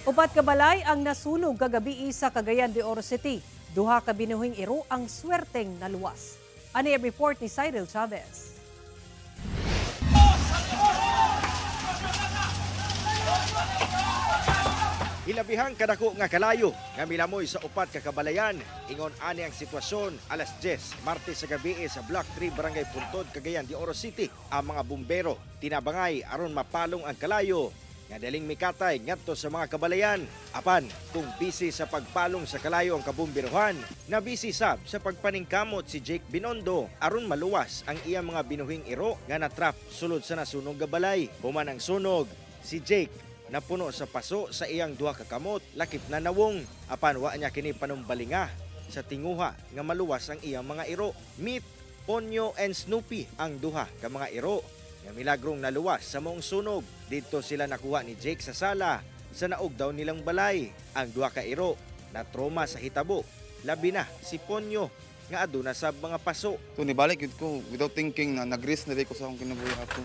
Upat ka balay ang nasunog kagabi sa Cagayan de Oro City. Duha ka binuhing iro ang swerteng naluwas. Ani ang report ni Cyril Chavez. Hilabihang kadako nga kalayo nga milamoy sa upat ka kabalayan. Ingon ani ang sitwasyon alas 10 Martes sa gabi sa Block 3 Barangay Puntod, Cagayan de Oro City. Ang mga bumbero tinabangay aron mapalong ang kalayo nga daling mikatay ngadto sa mga kabalayan. Apan kung busy sa pagpalong sa kalayo ang kabumberohan, na busy sab sa pagpaningkamot si Jake Binondo aron maluwas ang iyang mga binuhing iro nga natrap sulod sa nasunog nga balay. Human ang sunog, si Jake napuno sa paso sa iyang duha ka kamot, lakip na nawong. Apan wa niya kini panumbalinga sa tinguha nga maluwas ang iyang mga iro. Meet, Ponyo and Snoopy ang duha ka mga iro nga milagrong naluwas sa maong sunog. Dito sila nakuha ni Jake sa sala sa naog daw nilang balay. Ang duha ka iro na trauma sa hitabo, labi na si Ponyo nga aduna sa mga paso. So nibalik yun ko without thinking na nag-risk na rin ko sa akong kinabuhi ato.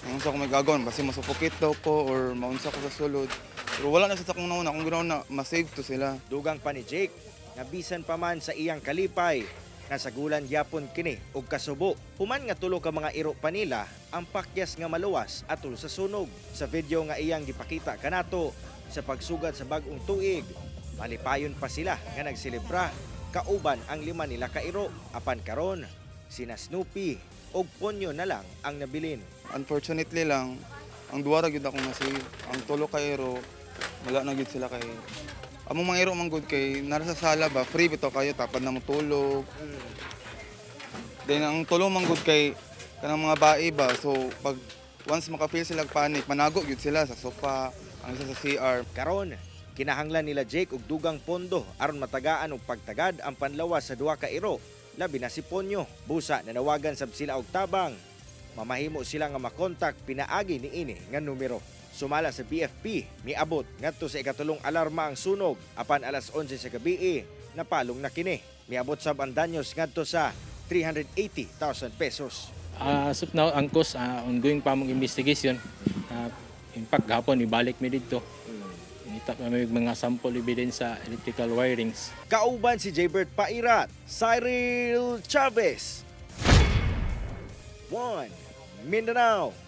Maunsa ko may gagawin, basta masupukit daw ko or maunsa ko sa sulod. Pero wala na sa akong nauna, kung ganoon na masave to sila. Dugang pa ni Jake, nga bisan pa man sa iyang kalipay, nasagulan yapon kini og kasubo. Human nga tulo ka mga iro pa nila ang pakyas nga maluwas atol sa sunog. Sa video nga iyang gipakita kanato sa pagsugat sa bag-ong tuig, malipayon pa sila nga nagselebra kauban ang lima nila ka iro. Apan karon, sina Snoopy og Ponyo na lang ang nabilin. Unfortunately lang, ang duwa ra gyud akong nasave. Ang tulo ka ero, wala na gyud sila kay. Among mga ero man gud kay nara sa sala ba, free bitaw kayo tapad na mo tulog. Then ang tulo man gud kay kanang mga bae ba. So pag once maka-feel sila panic, manago gyud sila sa sofa, ang isa sa CR. Karon, kinahanglan nila Jake og dugang pondo aron matagaan og pagtagad ang panlawas sa duha ka iro. Labi na si Ponyo. Busa nanawagan sab sila og tabang. Mamahimo sila nga makontak pinaagi ni ini nga numero. Sumala sa BFP, miabot ngadto sa ikatulong alarma ang sunog. Apan alas 11 sa gabi, napalong na kini. Miabot sab ang danyos ngadto sa 380,000 pesos. As of now, ang cause, ongoing pa mong investigation. In fact, gahapon, ibalik mi dito. Itap na may mga sample evidence sa electrical wirings. Kauban si Jaybert Pairat, Cyril Chavez. 1 Mindanao.